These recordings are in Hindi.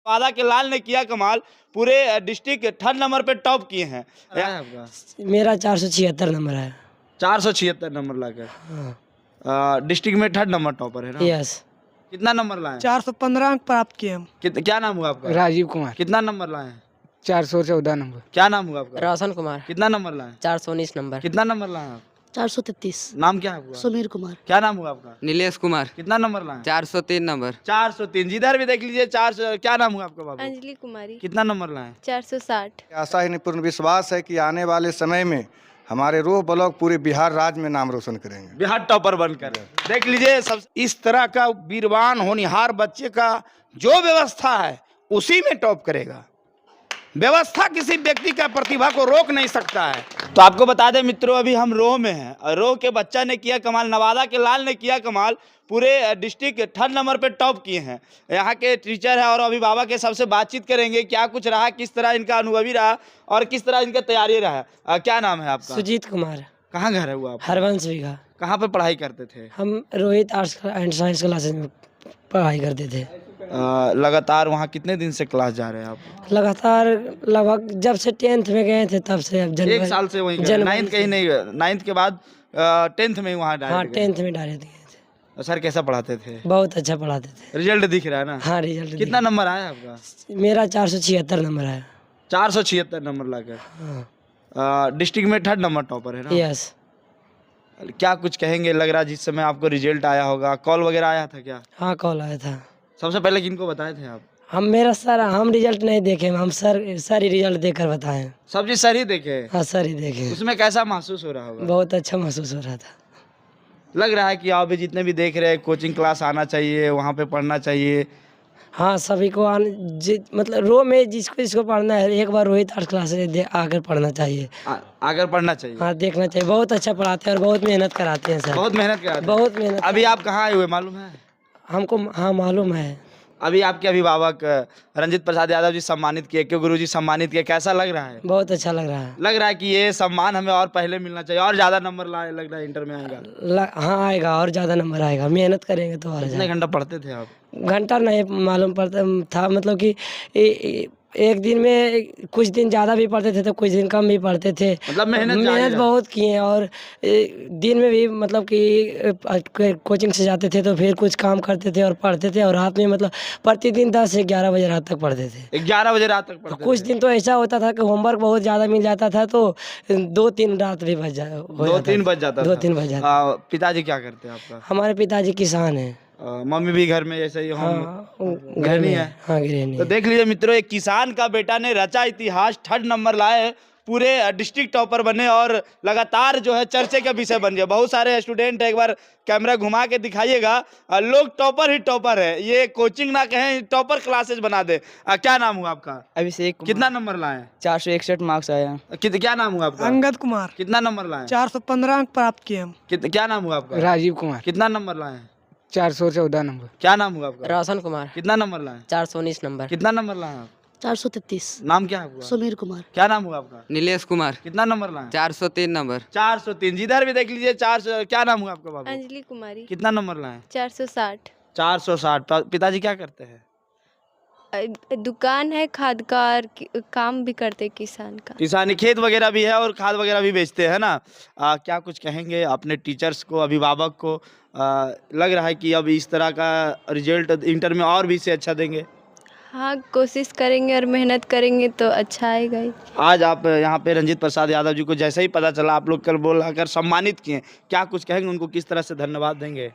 वादा के लाल ने किया कमाल, पूरे डिस्ट्रिक्ट थर्ड नंबर पे टॉप किए हैं। आपका मेरा 476 नंबर है। 476 नंबर लाकर हाँ। डिस्ट्रिक्ट में थर्ड नंबर टॉपर है ना। यस। कितना नंबर लाए? 415 अंक प्राप्त किए हम। क्या नाम हुआ आपका? राजीव कुमार। कितना नंबर लाए हैं? 414 नंबर। क्या नाम हुआ आपका? रोशन कुमार। कितना नंबर लाए? 419 नंबर। कितना नंबर लाए आप? 433। नाम क्या है आपका? सुमीर कुमार। क्या नाम हुआ आपका? नीलेश कुमार। कितना नंबर लाए? 403 नंबर। 403। जिधर भी देख लीजिए 400। क्या नाम हुआ आपका बाबू? अंजलि कुमारी। कितना नंबर लाए? 460। आशा ही पूर्ण विश्वास है कि आने वाले समय में हमारे रोह ब्लॉक पूरे बिहार राज्य में नाम रोशन करेंगे। बिहार टॉपर बनकर। देख लीजिए सब इस तरह का वीरवान होनहार बच्चे का जो व्यवस्था है उसी में टॉप करेगा। व्यवस्था किसी व्यक्ति का प्रतिभा को रोक नहीं सकता है। तो आपको बता दें मित्रों, अभी हम रोह में हैं और रोह के बच्चा ने किया कमाल, नवादा के लाल ने किया कमाल, पूरे डिस्ट्रिक्ट थर्ड नंबर पे टॉप किए हैं। यहाँ के टीचर है और अभिभावक के सबसे बातचीत करेंगे, क्या कुछ रहा, किस तरह इनका अनुभवी रहा और किस तरह इनका तैयारी रहा। क्या नाम है आपका? सुजीत कुमार। कहाँ घर है वो आप? हरवंश विघा। कहाँ पे पढ़ाई करते थे? हम Rohit arts and science classes में पढ़ाई करते थे। लगातार वहाँ कितने दिन से क्लास जा रहे हैं आप? लगातार लगभग जब से 10th में गए थे तब से अब एक साल से वहीं जनवरी नाइन्थ कहीं नहीं, नाइन्थ के बाद 10th में वहाँ हाँ डायरेक्ट 10th में डायरेक्ट गए थे। सर कैसा पढ़ाते थे? बहुत अच्छा पढ़ाते थे। रिजल्ट दिख रहा है ना? हाँ रिजल्ट कितना नंबर आया आपका? मेरा 476 नंबर है। 476 नंबर लाकर हाँ। डिस्ट्रिक्ट में थर्ड नंबर टॉपर है ना। यस। क्या कुछ कहेंगे? लग रहा जिस समय आपको रिजल्ट आया होगा कॉल वगैरह आया था क्या? हाँ कॉल आया था। सबसे पहले किनको बताए थे आप? हम रिजल्ट नहीं देखे, हम सर ही रिजल्ट देकर बताएं। सब चीज सर ही देखे? हाँ सर ही देखे। उसमें कैसा महसूस हो रहा होगा? बहुत अच्छा महसूस हो रहा था। लग रहा है कि आप भी जितने भी देख रहे हैं कोचिंग क्लास आना चाहिए, वहाँ पे पढ़ना चाहिए। हाँ सभी को मतलब रो में जिसको पढ़ना है एक बार रोहित आर्ट्स क्लासेस आकर पढ़ना चाहिए। आकर पढ़ना चाहिए। हाँ देखना चाहिए, बहुत अच्छा पढ़ाते हैं और बहुत मेहनत कराते हैं सर। बहुत मेहनत कराते हैं। बहुत मेहनत। अभी आप कहाँ आए हुए मालूम है? हमको हाँ मालूम है। अभी आपके अभिभावक रंजित प्रसाद यादव जी सम्मानित किए, क्यों गुरु जी सम्मानित किए, कैसा लग रहा है? बहुत अच्छा लग रहा है। लग रहा है कि ये सम्मान हमें और पहले मिलना चाहिए और ज्यादा नंबर लाए, लग रहा है इंटर में आएगा। हाँ आएगा और ज़्यादा नंबर आएगा, मेहनत करेंगे तो और कितने घंटा पढ़ते थे आप? घंटा नहीं मालूम पड़ता था, मतलब कि एक दिन में कुछ दिन ज़्यादा भी पढ़ते थे तो कुछ दिन कम भी पढ़ते थे। मतलब मेहनत बहुत किए और दिन में भी मतलब कि कोचिंग से जाते थे तो फिर कुछ काम करते थे और पढ़ते थे और रात में मतलब प्रतिदिन 10 से 11 बजे रात तक पढ़ते थे। 11 बजे रात तक पढ़ते कुछ थे? दिन तो ऐसा होता था कि होमवर्क बहुत ज़्यादा मिल जाता था तो 2-3 रात भी बज जाता। 2-3 बज जाता? 2-3 बज जाता। पिताजी क्या करते हैं आपका? हमारे पिताजी किसान हैं। मम्मी भी घर में ऐसे ही हाँ घर गृहिणी में है। हाँ गृहिणी। तो देख लीजिए मित्रों, एक किसान का बेटा ने रचा इतिहास, थर्ड नंबर लाए, पूरे डिस्ट्रिक्ट टॉपर बने और लगातार जो है चर्चे का विषय बन गया। बहुत सारे स्टूडेंट, एक बार कैमरा घुमा के दिखाइएगा, लोग टॉपर ही टॉपर है, ये कोचिंग ना कहें टॉपर क्लासेस बना दे। क्या नाम हुआ आपका? अभिषेक। कितना नंबर लाए? 461 मार्क्स आया। क्या नाम हुआ आपका? अंगद कुमार। कितना नंबर लाए? 415 अंक प्राप्त किए हम। क्या नाम हुआ आपका? राजीव कुमार। कितना नंबर लाए? 414 नंबर। क्या नाम हुआ आपका? रोशन कुमार। कितना नंबर लाए? 419 नंबर। कितना नंबर लाए आप? 433। नाम क्या है आपका? सुमीर कुमार। क्या नाम हुआ आपका? नीलेश कुमार। कितना नंबर लाए? 403 नंबर। 403। जिधर भी देख लीजिए 400। क्या नाम हुआ आपका बाबू? अंजलि कुमारी। कितना नंबर लाए? 460। 460। पिताजी क्या करते हैं? दुकान है खाद का और काम भी करते किसान का। किसानी, खेत वगैरह भी है और खाद वगैरह भी बेचते हैं ना। क्या कुछ कहेंगे अपने टीचर्स को, अभिभावक को? लग रहा है कि अब इस तरह का रिजल्ट इंटर में और भी से अच्छा देंगे। हाँ कोशिश करेंगे और मेहनत करेंगे तो अच्छा आएगा ही। आज आप यहाँ पे रंजित प्रसाद यादव जी को जैसे ही पता चला आप लोग कल बोलाकर सम्मानित किए, क्या कुछ कहेंगे उनको, किस तरह से धन्यवाद देंगे?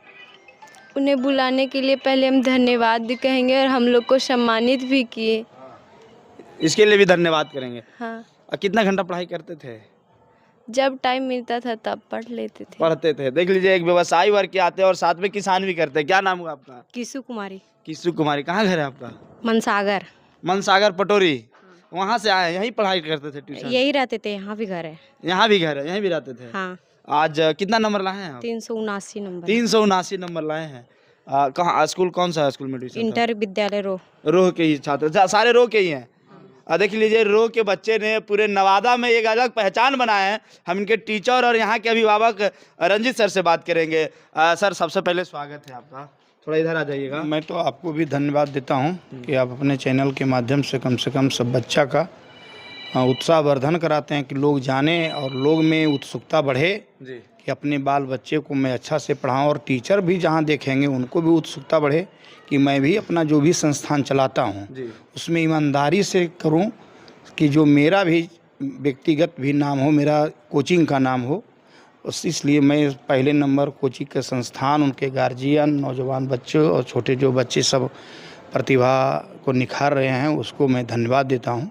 उन्हें बुलाने के लिए पहले हम धन्यवाद भी कहेंगे और हम लोग को सम्मानित भी किए, इसके लिए भी धन्यवाद करेंगे। हाँ कितना घंटा पढ़ाई करते थे? जब टाइम मिलता था तब पढ़ लेते थे। पढ़ते थे। देख लीजिए, एक व्यवसायी वर्ग के आते हैं और साथ में किसान भी करते हैं। क्या नाम हुआ आपका? किसु कुमारी। किसु कुमारी। कहाँ घर है आपका? मनसागर। मनसागर पटोरी। वहाँ से आए, यहीं पढ़ाई करते थे ट्यूशन? यही रहते थे, यहाँ भी घर है। यहाँ भी घर है, यहीं भी रहते थे? हाँ। आज कितना नंबर लाए हैं आप? 379 नंबर। 379 नंबर लाए हैं। कहाँ स्कूल, कौन सा स्कूल में ट्यूशन? इंटर विद्यालय रोह के ही छात्र, सारे रोह के ही हैं। देख लीजिए, रोह के बच्चे ने पूरे नवादा में एक अलग पहचान बनाए हैं। हम इनके टीचर और यहाँ के अभिभावक रंजित सर से बात करेंगे। सर सबसे पहले स्वागत है आपका। थोड़ा इधर आ जाइएगा। मैं तो आपको भी धन्यवाद देता हूं कि आप अपने चैनल के माध्यम से कम सब बच्चा का उत्साहवर्धन कराते हैं कि लोग जाने और लोग में उत्सुकता बढ़े जी कि अपने बाल बच्चे को मैं अच्छा से पढ़ाऊं, और टीचर भी जहां देखेंगे उनको भी उत्सुकता बढ़े कि मैं भी अपना जो भी संस्थान चलाता हूं जी उसमें ईमानदारी से करूं कि जो मेरा भी व्यक्तिगत भी नाम हो, मेरा कोचिंग का नाम हो। इसलिए मैं पहले नंबर कोचिंग के संस्थान, उनके गार्जियन, नौजवान बच्चे और छोटे जो बच्चे सब प्रतिभा को निखार रहे हैं उसको मैं धन्यवाद देता हूं।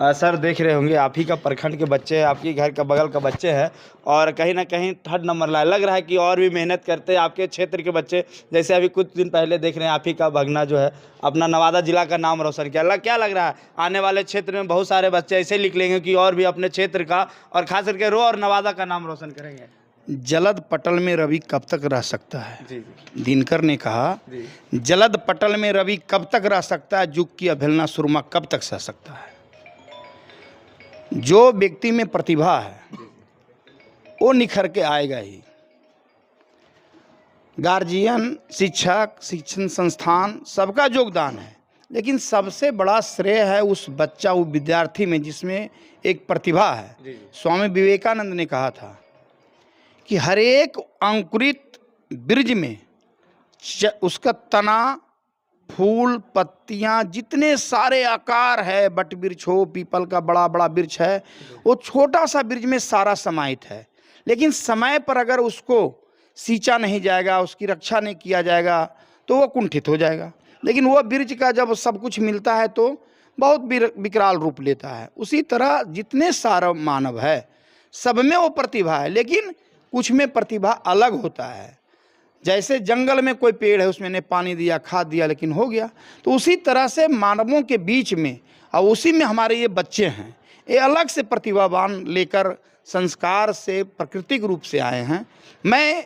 सर देख रहे होंगे आप ही का प्रखंड के बच्चे हैं, आपके घर का बगल का बच्चे हैं और कहीं ना कहीं थर्ड नंबर लाए। लग रहा है कि और भी मेहनत करते हैं आपके क्षेत्र के बच्चे। जैसे अभी कुछ दिन पहले देख रहे हैं आप ही का भगना जो है अपना नवादा जिला का नाम रोशन किया। क्या लग रहा है आने वाले क्षेत्र में बहुत सारे बच्चे ऐसे निकलेंगे कि और भी अपने क्षेत्र का और खास करके रो और नवादा का नाम रोशन करेंगे? जलद पटल में रवि कब तक रह सकता है? जी दिनकर ने कहा जलद पटल में रवि कब तक रह सकता है, जुग की अभिलना सुरमा कब तक सह सकता है। जो व्यक्ति में प्रतिभा है वो निखर के आएगा ही। गार्जियन, शिक्षक, शिक्षण संस्थान सबका योगदान है, लेकिन सबसे बड़ा श्रेय है उस बच्चा, वो विद्यार्थी में जिसमें एक प्रतिभा है। स्वामी विवेकानंद ने कहा था कि हर एक अंकुरित बीज में उसका तना, फूल, पत्तियां, जितने सारे आकार है, बट वृक्ष हो, पीपल का बड़ा बड़ा वृक्ष है, वो छोटा सा वृक्ष में सारा समाहित है। लेकिन समय पर अगर उसको सींचा नहीं जाएगा, उसकी रक्षा नहीं किया जाएगा तो वो कुंठित हो जाएगा। लेकिन वो वृक्ष का जब सब कुछ मिलता है तो बहुत विकराल रूप लेता है। उसी तरह जितने सारा मानव है सब में वो प्रतिभा है, लेकिन कुछ में प्रतिभा अलग होता है। जैसे जंगल में कोई पेड़ है, उसमें ने पानी दिया, खाद दिया, लेकिन हो गया। तो उसी तरह से मानवों के बीच में और उसी में हमारे ये बच्चे हैं, ये अलग से प्रतिभावान लेकर संस्कार से प्राकृतिक रूप से आए हैं। मैं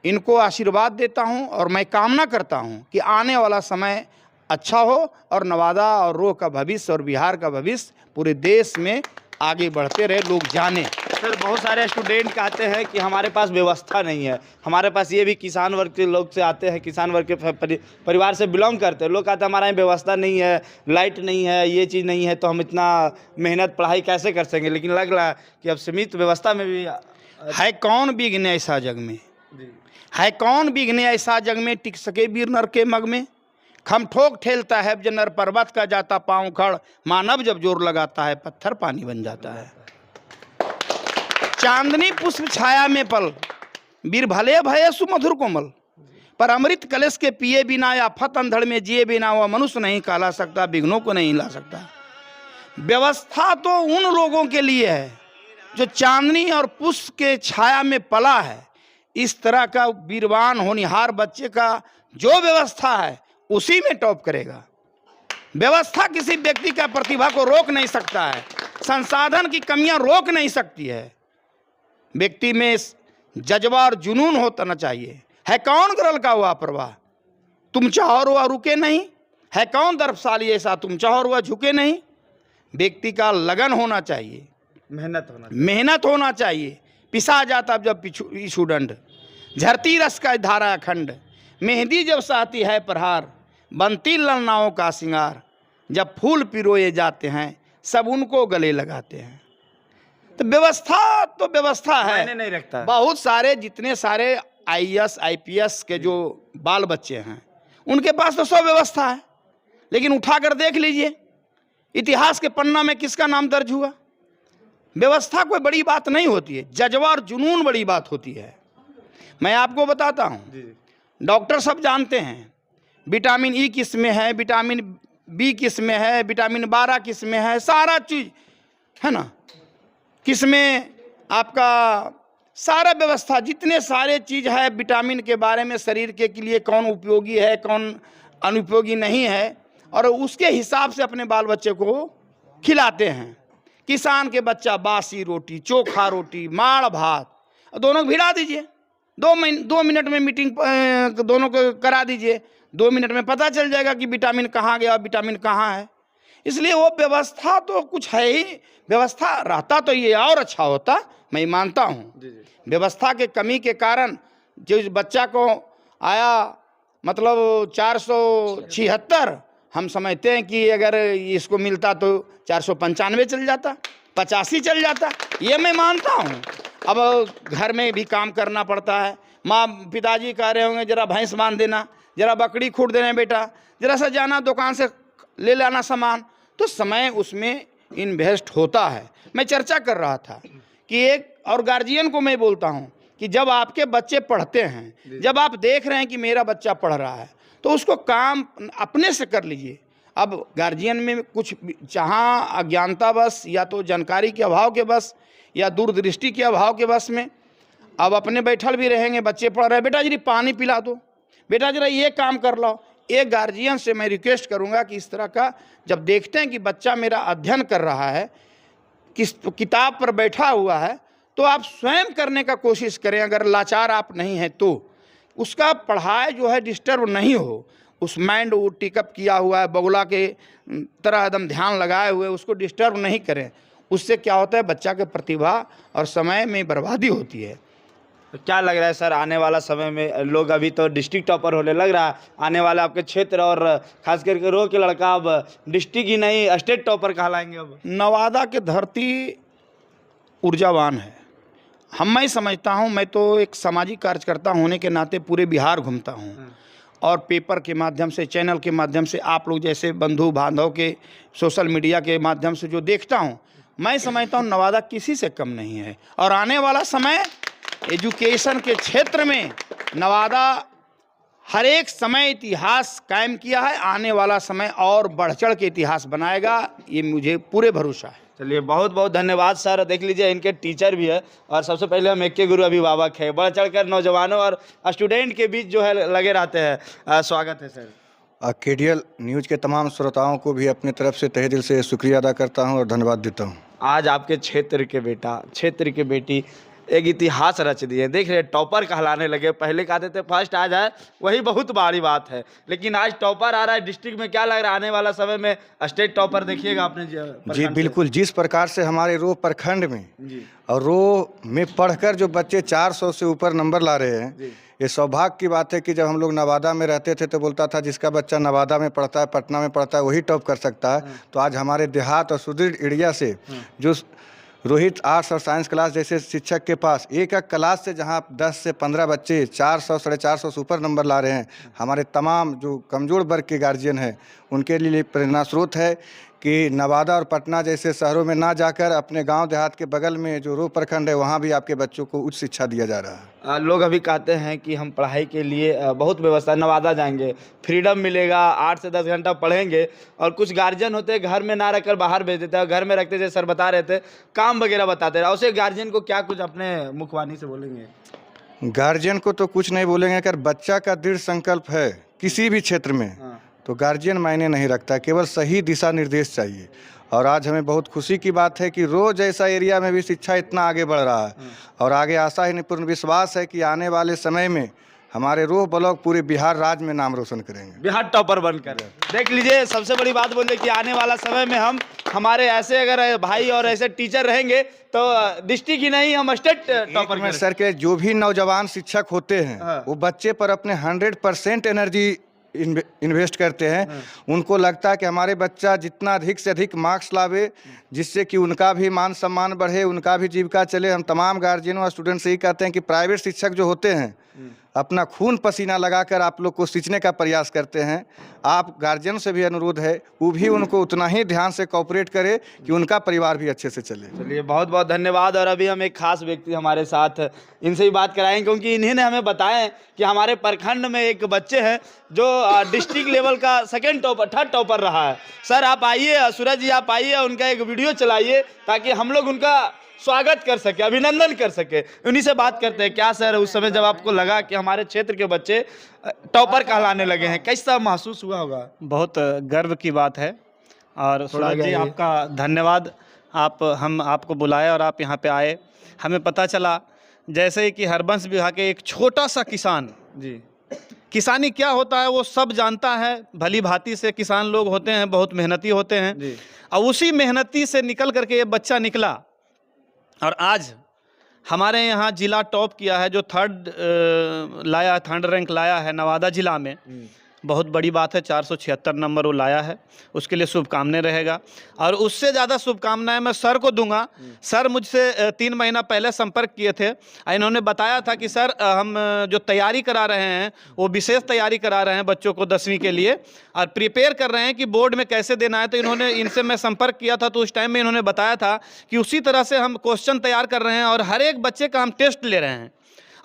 इनको आशीर्वाद देता हूं और मैं कामना करता हूं कि आने वाला समय अच्छा हो और नवादा और रो का भविष्य और बिहार का भविष्य पूरे देश में आगे बढ़ते रहे, लोग जाने। सर बहुत सारे स्टूडेंट कहते हैं कि हमारे पास व्यवस्था नहीं है। हमारे पास ये भी किसान वर्ग के लोग से आते हैं, किसान वर्ग के परिवार से बिलोंग करते हैं। लोग कहते हैं हमारे यहाँ व्यवस्था नहीं है, लाइट नहीं है, ये चीज़ नहीं है, तो हम इतना मेहनत पढ़ाई कैसे कर सकेंगे। लेकिन लग रहा है कि अब सीमित व्यवस्था में भी है कौन विघ्न ऐसा जग में, है कौन विघ्न ऐसा जग में, टिक सके वीर नर के मग में। खम ठोक ठेलता है जनर पर्वत का जाता पाँव खड़, मानव जब जोर लगाता है पत्थर पानी बन जाता है। चांदनी पुष्प छाया में पल, वीर भले भय सुमधुर कोमल, पर अमृत कलश के पिए बिना या आफत अंधड़ में जिए बिना वह मनुष्य नहीं काला सकता, विघ्नों को नहीं ला सकता। व्यवस्था तो उन लोगों के लिए है जो चांदनी और पुष्प के छाया में पला है। इस तरह का वीरवान होनिहार बच्चे का जो व्यवस्था है उसी में टॉप करेगा। व्यवस्था किसी व्यक्ति का प्रतिभा को रोक नहीं सकता है, संसाधन की कमियां रोक नहीं सकती है। व्यक्ति में जज्बा और जुनून होना चाहिए। है कौन गरल का हुआ परवाह, तुम चाहो और वह रुके नहीं। है कौन दर्पशाली ऐसा, तुम चाहो और वह झुके नहीं। व्यक्ति का लगन होना चाहिए, मेहनत होना चाहिए। पिसा जाता जब पिछू दंड, झरती रस का धारा अखंड, मेहंदी जब साथी है प्रहार, बनती ललनाओं का सिंगार। जब फूल पिरोए जाते हैं सब उनको गले लगाते हैं। तो व्यवस्था है, नहीं रखता। बहुत सारे जितने सारे IAS IPS के जो बाल बच्चे हैं उनके पास तो सब व्यवस्था है, लेकिन उठाकर देख लीजिए इतिहास के पन्ना में किसका नाम दर्ज हुआ। व्यवस्था कोई बड़ी बात नहीं होती है, जज्बा और जुनून बड़ी बात होती है। मैं आपको बताता हूँ, डॉक्टर सब जानते हैं विटामिन E किस में है, विटामिन B किस में है, विटामिन 12 किस में है, सारा चीज है ना, किस में आपका सारा व्यवस्था, जितने सारे चीज है विटामिन के बारे में, शरीर के लिए कौन उपयोगी है कौन अनुपयोगी नहीं है, और उसके हिसाब से अपने बाल बच्चे को खिलाते हैं। किसान के बच्चा बासी रोटी, चोखा रोटी, माड़ भात दोनों भिड़ा दीजिए, 2 मिनट में मीटिंग दोनों को करा दीजिए, 2 मिनट में पता चल जाएगा कि विटामिन कहाँ गया, विटामिन कहाँ है। इसलिए वो व्यवस्था तो कुछ है ही, व्यवस्था रहता तो ये और अच्छा होता, मैं मानता हूँ। व्यवस्था के कमी के कारण जो बच्चा को आया मतलब 476 हम समझते हैं कि अगर इसको मिलता तो 495 चल जाता, 85 चल जाता, ये मैं मानता हूँ। अब घर में भी काम करना पड़ता है, माँ पिताजी कह रहे होंगे जरा भैंस बांध देना, जरा बकरी खूट देना बेटा, जरा सा जाना दुकान से ले लाना सामान, तो समय उसमें इन्वेस्ट होता है। मैं चर्चा कर रहा था कि एक और गार्जियन को मैं बोलता हूँ कि जब आपके बच्चे पढ़ते हैं, जब आप देख रहे हैं कि मेरा बच्चा पढ़ रहा है, तो उसको काम अपने से कर लीजिए। अब गार्जियन में कुछ जहाँ अज्ञानता बस, या तो जानकारी के अभाव के बस, या दूरदृष्टि के अभाव के बस में अब अपने बैठल भी रहेंगे, बच्चे पढ़ रहे हैं, बेटा जी पानी पिला दो, बेटा जरा ये काम कर लो। एक गार्जियन से मैं रिक्वेस्ट करूंगा कि इस तरह का जब देखते हैं कि बच्चा मेरा अध्ययन कर रहा है, किस किताब पर बैठा हुआ है, तो आप स्वयं करने का कोशिश करें। अगर लाचार आप नहीं हैं तो उसका पढ़ाई जो है डिस्टर्ब नहीं हो, उस माइंड वो टिकअप किया हुआ है बगुला के तरह एकदम ध्यान लगाए हुए, उसको डिस्टर्ब नहीं करें। उससे क्या होता है, बच्चा के प्रतिभा और समय में बर्बादी होती है। तो क्या लग रहा है सर, आने वाला समय में लोग अभी तो डिस्ट्रिक्ट टॉपर होने लग रहा है, आने वाला आपके क्षेत्र और खास करके रो के लड़का अब डिस्ट्रिक्ट ही नहीं स्टेट टॉपर कहलाएंगे। अब नवादा की धरती ऊर्जावान है। मैं समझता हूँ, मैं तो एक सामाजिक कार्यकर्ता होने के नाते पूरे बिहार घूमता हूँ और पेपर के माध्यम से, चैनल के माध्यम से, आप लोग जैसे बंधु बांधव के सोशल मीडिया के माध्यम से जो देखता हूँ, मैं समझता हूँ नवादा किसी से कम नहीं है। और आने वाला समय एजुकेशन के क्षेत्र में नवादा हर एक समय इतिहास कायम किया है, आने वाला समय और बढ़ चढ़ के इतिहास बनाएगा, ये मुझे पूरे भरोसा है। चलिए बहुत बहुत धन्यवाद सर। देख लीजिए इनके टीचर भी है और सबसे पहले हम एक के गुरु अभिभावक है, बढ़ चढ़कर नौजवानों और स्टूडेंट के बीच जो है लगे रहते हैं। स्वागत है सर। KDL न्यूज़ के तमाम श्रोताओं को भी अपनी तरफ से तहे दिल से शुक्रिया अदा करता हूं और धन्यवाद देता हूं। आज आपके क्षेत्र के बेटा, क्षेत्र की बेटी एक इतिहास रच दिए। देख रहे टॉपर कहलाने लगे, पहले कहते थे फर्स्ट आ जाए वही बहुत बड़ी बात है, लेकिन आज टॉपर आ रहा है डिस्ट्रिक्ट में। क्या लग रहा है आने वाला समय में स्टेट टॉपर देखिएगा आपने? जी बिल्कुल, जिस प्रकार से हमारे रो प्रखंड में और रो में पढ़कर जो बच्चे 400 से ऊपर नंबर ला रहे हैं, ये सौभाग्य की बात है कि जब हम लोग नवादा में रहते थे तो बोलता था जिसका बच्चा नवादा में पढ़ता है, पटना में पढ़ता है, वही टॉप कर सकता है। तो आज हमारे देहात और सुदृढ़ एरिया से जो रोहित आर्ट्स और साइंस क्लास जैसे शिक्षक के पास एक एक क्लास से जहां 10 से 15 बच्चे 400 450 सुपर नंबर ला रहे हैं, हमारे तमाम जो कमज़ोर वर्ग के गार्जियन हैं उनके लिए प्रेरणा स्रोत है कि नवादा और पटना जैसे शहरों में ना जाकर अपने गांव देहात के बगल में जो रो प्रखंड है वहां भी आपके बच्चों को उच्च शिक्षा दिया जा रहा है। लोग अभी कहते हैं कि हम पढ़ाई के लिए बहुत व्यवस्था, नवादा जाएंगे फ्रीडम मिलेगा, 8 से 10 घंटा पढ़ेंगे, और कुछ गार्जियन होते हैं घर में ना रखकर बाहर भेज देते हैं, घर में रखते थे सर बता रहे थे काम वगैरह बताते रहे। उसे गार्जियन को क्या कुछ अपने मुखवाणी से बोलेंगे? गार्जियन को तो कुछ नहीं बोलेंगे, अगर बच्चा का दृढ़ संकल्प है किसी भी क्षेत्र में तो गार्जियन मायने नहीं रखता, केवल सही दिशा निर्देश चाहिए। और आज हमें बहुत खुशी की बात है कि रोज ऐसा एरिया में भी शिक्षा इतना आगे बढ़ रहा है और आगे आशा ही नहीं पूर्ण विश्वास है कि आने वाले समय में हमारे रोह ब्लॉक पूरे बिहार राज्य में नाम रोशन करेंगे, बिहार टॉपर बनकर। देख लीजिए सबसे बड़ी बात बोले कि आने वाला समय में हम हमारे ऐसे अगर भाई और ऐसे टीचर रहेंगे तो डिस्ट्रिक्ट ही नहीं हम स्टेट टॉपर में सर के जो भी नौजवान शिक्षक होते हैं वो बच्चे पर अपने 100% एनर्जी इन्वेस्ट करते हैं। उनको लगता है कि हमारे बच्चा जितना अधिक से अधिक मार्क्स लावे जिससे कि उनका भी मान सम्मान बढ़े, उनका भी जीविका चले। हम तमाम गार्जियनों और स्टूडेंट से ही कहते हैं कि प्राइवेट शिक्षक जो होते हैं अपना खून पसीना लगाकर आप लोग को सींचने का प्रयास करते हैं। आप गार्जियन से भी अनुरोध है वो भी उनको उतना ही ध्यान से कोऑपरेट करे कि उनका परिवार भी अच्छे से चले। चलिए बहुत बहुत धन्यवाद। और अभी हम एक खास व्यक्ति हमारे साथ, इनसे ही बात कराएंगे क्योंकि इन्होंने हमें बताया कि हमारे प्रखंड में एक बच्चे हैं जो डिस्ट्रिक्ट लेवल का सेकंड टॉपर, थर्ड टॉपर रहा है। सर आप आइए, सूरज जी आप आइए, उनका एक वीडियो चलाइए ताकि हम लोग उनका स्वागत कर सके, अभिनंदन कर सके। उन्हीं से बात करते हैं। क्या सर उस समय जब आपको लगा कि हमारे क्षेत्र के बच्चे टॉपर कहलाने लगे हैं, कैसा महसूस हुआ होगा? बहुत गर्व की बात है और सूरज जी आपका धन्यवाद। हम आपको बुलाए और आप यहाँ पे आए। हमें पता चला जैसे कि हरबंश विभाग के एक छोटा सा किसान जी, किसानी क्या होता है वो सब जानता है, भली भांति से किसान लोग होते हैं, बहुत मेहनती होते हैं जी। और उसी मेहनती से निकल करके ये बच्चा निकला और आज हमारे यहाँ जिला टॉप किया है, जो थर्ड रैंक लाया है नवादा जिला में। बहुत बड़ी बात है, 476 नंबर वो लाया है, उसके लिए शुभकामनाएं रहेगा। और उससे ज़्यादा शुभकामनाएं मैं सर को दूंगा। सर मुझसे 3 महीना पहले संपर्क किए थे, इन्होंने बताया था कि सर हम जो तैयारी करा रहे हैं वो विशेष तैयारी करा रहे हैं बच्चों को 10वीं के लिए, और प्रिपेयर कर रहे हैं कि बोर्ड में कैसे देना है। तो इनसे मैं संपर्क किया था, तो उस टाइम में इन्होंने बताया था कि उसी तरह से हम क्वेश्चन तैयार कर रहे हैं और हर एक बच्चे का हम टेस्ट ले रहे हैं,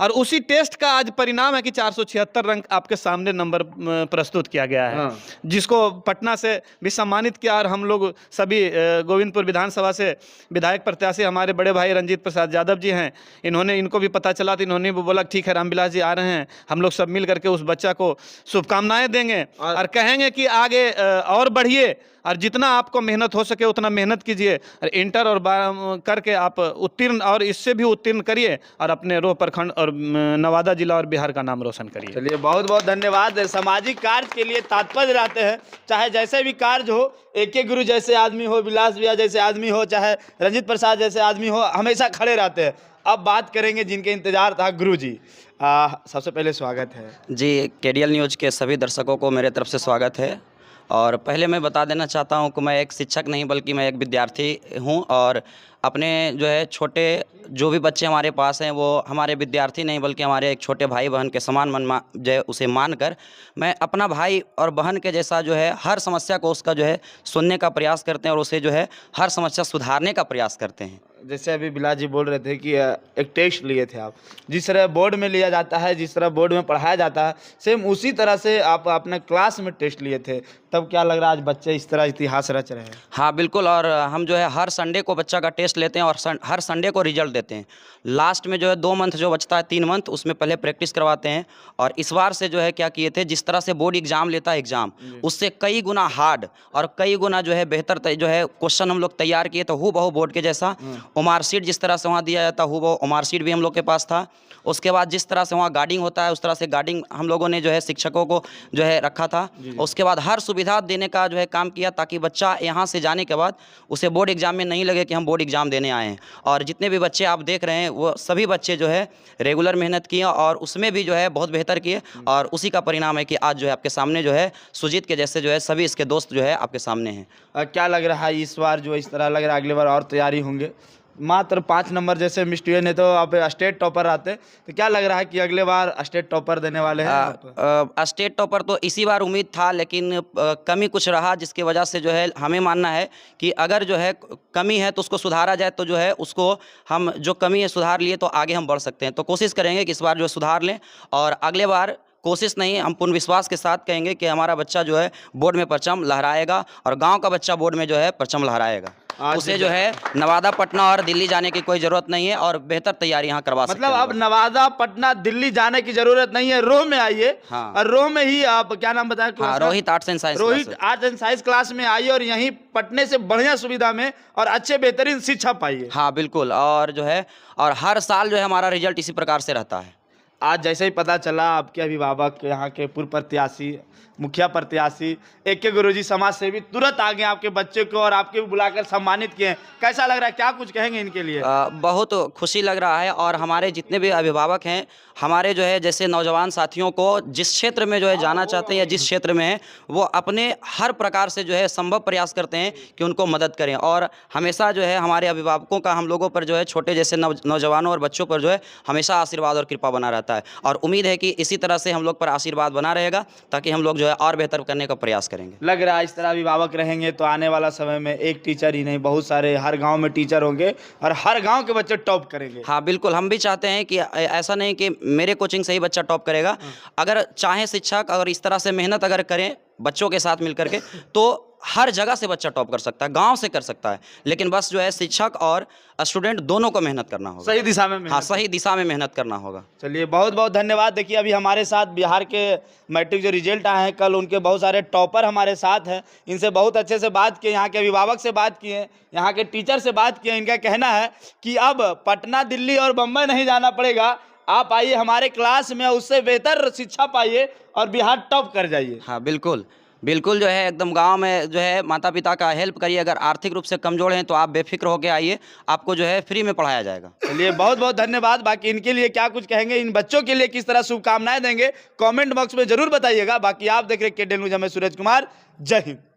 और उसी टेस्ट का आज परिणाम है कि 476 रैंक आपके सामने नंबर प्रस्तुत किया गया है। जिसको पटना से भी सम्मानित किया, और हम लोग सभी गोविंदपुर विधानसभा से विधायक प्रत्याशी हमारे बड़े भाई रंजीत प्रसाद यादव जी हैं, इनको भी पता चला तो इन्होंने भी बोला ठीक है रामविलास जी आ रहे हैं, हम लोग सब मिल करके उस बच्चा को शुभकामनाएं देंगे और कहेंगे कि आगे और बढ़िए, और जितना आपको मेहनत हो सके उतना मेहनत कीजिए, और इंटर और करके आप उत्तीर्ण और इससे भी उत्तीर्ण करिए, और अपने रोह प्रखंड और नवादा जिला और बिहार का नाम रोशन करिए। चलिए बहुत बहुत धन्यवाद। सामाजिक कार्य के लिए तात्पर्य रहते हैं, चाहे जैसे भी कार्य हो, AK गुरु जैसे आदमी हो, विलास भैया जैसे आदमी हो, चाहे रंजीत प्रसाद जैसे आदमी हो, हमेशा खड़े रहते हैं। अब बात करेंगे जिनके इंतजार था, गुरु जी। सबसे पहले स्वागत है जी। KDL न्यूज़ के सभी दर्शकों को मेरे तरफ से स्वागत है। और पहले मैं बता देना चाहता हूं कि मैं एक शिक्षक नहीं बल्कि मैं एक विद्यार्थी हूं, और अपने जो है छोटे जो भी बच्चे हमारे पास हैं वो हमारे विद्यार्थी नहीं बल्कि हमारे एक छोटे भाई बहन के समान जो है उसे मानकर मैं अपना भाई और बहन के जैसा जो है हर समस्या को उसका जो है सुनने का प्रयास करते हैं, और उसे जो है हर समस्या सुधारने का प्रयास करते हैं। जैसे अभी बिलास जी बोल रहे थे कि एक टेस्ट लिए थे आप, जिस तरह बोर्ड में लिया जाता है, जिस तरह बोर्ड में पढ़ाया जाता है, सेम उसी तरह से आप अपने क्लास में टेस्ट लिए थे। तब क्या लग रहा है आज बच्चे इस तरह इतिहास रच रहे हैं? हाँ बिल्कुल, और हम जो है हर संडे को बच्चा का टेस्ट लेते हैं और हर संडे को रिजल्ट देते हैं। लास्ट में जो है 2 मंथ जो बचता है, 3 मंथ, उसमें पहले प्रैक्टिस करवाते हैं। और इस बार से जो है क्या किए थे, जिस तरह से बोर्ड एग्जाम लेता है एग्जाम, उससे कई गुना हार्ड और कई गुना जो है बेहतर जो है क्वेश्चन हम लोग तैयार किए। तो हूबहू बोर्ड के जैसा मार्कशीट जिस तरह से वहाँ दिया जाता है, हूबहू मार्कशीट भी हम लोग के पास था। उसके बाद जिस तरह से वहाँ गार्डिंग होता है उस तरह से गार्डिंग हम लोगों ने जो है शिक्षकों को जो है रखा था। उसके बाद हर सुविधा देने का जो है काम किया, ताकि बच्चा यहाँ से जाने के बाद उसे बोर्ड एग्जाम में नहीं लगे कि हम बोर्ड एग्जाम देने आए हैं। और जितने भी बच्चे आप देख रहे हैं वो सभी बच्चे जो है रेगुलर मेहनत किए और उसमें भी जो है बहुत बेहतर किए, और उसी का परिणाम है कि आज जो है आपके सामने जो है सुजीत के जैसे जो है सभी इसके दोस्त जो है आपके सामने हैं। क्या लग रहा है इस बार जो इस तरह लग रहा है अगली बार और तैयारी होंगे? मात्र 5 नंबर जैसे मिस्टर ने तो आप स्टेट टॉपर आते, तो क्या लग रहा है कि अगले बार स्टेट टॉपर देने वाले हैं? स्टेट टॉपर तो इसी बार उम्मीद था, लेकिन कमी कुछ रहा, जिसकी वजह से जो है हमें मानना है कि अगर जो है कमी है तो उसको सुधारा जाए, तो जो है उसको हम जो कमी है सुधार लिए तो आगे हम बढ़ सकते हैं। तो कोशिश करेंगे कि इस बार जो सुधार लें, और अगले बार कोशिश नहीं, हम पूर्ण विश्वास के साथ कहेंगे कि हमारा बच्चा जो है बोर्ड में परचम लहराएगा, और गांव का बच्चा बोर्ड में जो है परचम लहराएगा। उसे जो है नवादा, पटना और दिल्ली जाने की कोई ज़रूरत नहीं है, और बेहतर तैयारी यहाँ करवा सकते हैं। मतलब अब नवादा, पटना, दिल्ली जाने की जरूरत नहीं है, रोह में आइए। हाँ। और रोह में ही आप क्या नाम बताया? हाँ, Rohit arts and science, Rohit arts and science class में आइए और यहीं पटने से बढ़िया सुविधा में और अच्छे बेहतरीन शिक्षा पाइए। हाँ बिल्कुल, और जो है और हर साल जो है हमारा रिजल्ट इसी प्रकार से रहता है। आज जैसे ही पता चला आपके अभिभावक, यहाँ के पूर्व प्रत्याशी, मुखिया प्रत्याशी AK गुरुजी समाज सेवी तुरंत आ गए आपके बच्चे को और आपके भी बुलाकर सम्मानित किए, कैसा लग रहा है? क्या कुछ कहेंगे इनके लिए? बहुत खुशी लग रहा है, और हमारे जितने भी अभिभावक हैं, हमारे जो है जैसे नौजवान साथियों को जिस क्षेत्र में जो है जाना चाहते हैं या जिस क्षेत्र में है, वो अपने हर प्रकार से जो है संभव प्रयास करते हैं कि उनको मदद करें। और हमेशा जो है हमारे अभिभावकों का हम लोगों पर जो है छोटे जैसे नौजवानों और बच्चों पर जो है हमेशा आशीर्वाद और कृपा बना रहता है, और उम्मीद है कि इसी तरह से हम लोग पर आशीर्वाद बना रहेगा, ताकि हम लोग जो है और बेहतर करने का प्रयास करेंगे। लग रहा है इस तरह अभिभावक रहेंगे तो आने वाला समय में एक टीचर ही नहीं, बहुत सारे हर गांव में टीचर होंगे और हर गांव के बच्चे टॉप करेंगे। हाँ बिल्कुल, हम भी चाहते हैं कि ऐसा नहीं कि मेरे कोचिंग से ही बच्चा टॉप करेगा। अगर चाहे शिक्षक अगर इस तरह से मेहनत अगर करें बच्चों के साथ मिलकर के, तो हर जगह से बच्चा टॉप कर सकता है, गांव से कर सकता है, लेकिन बस जो है शिक्षक और स्टूडेंट दोनों को मेहनत करना होगा, सही दिशा में। हाँ, सही दिशा में मेहनत करना होगा। चलिए बहुत बहुत धन्यवाद। देखिए अभी हमारे साथ बिहार के मैट्रिक जो रिजल्ट आए हैं कल, उनके बहुत सारे टॉपर हमारे साथ हैं। इनसे बहुत अच्छे से बात किए, यहाँ के अभिभावक से बात किए, यहाँ के टीचर से बात किए। इनका कहना है कि अब पटना, दिल्ली और बम्बई नहीं जाना पड़ेगा, आप आइए हमारे क्लास में, उससे बेहतर शिक्षा पाइए और बिहार टॉप कर जाइए। हाँ बिल्कुल, बिल्कुल जो है एकदम गांव में जो है माता पिता का हेल्प करिए। अगर आर्थिक रूप से कमज़ोर हैं तो आप बेफिक्र होकर आइए, आपको जो है फ्री में पढ़ाया जाएगा। चलिए बहुत बहुत धन्यवाद। बाकी इनके लिए क्या कुछ कहेंगे, इन बच्चों के लिए किस तरह शुभकामनाएं देंगे, कमेंट बॉक्स में जरूर बताइएगा। बाकी आप देख रहे के न्यूज़, मैं सूरज कुमार, जय हिंद।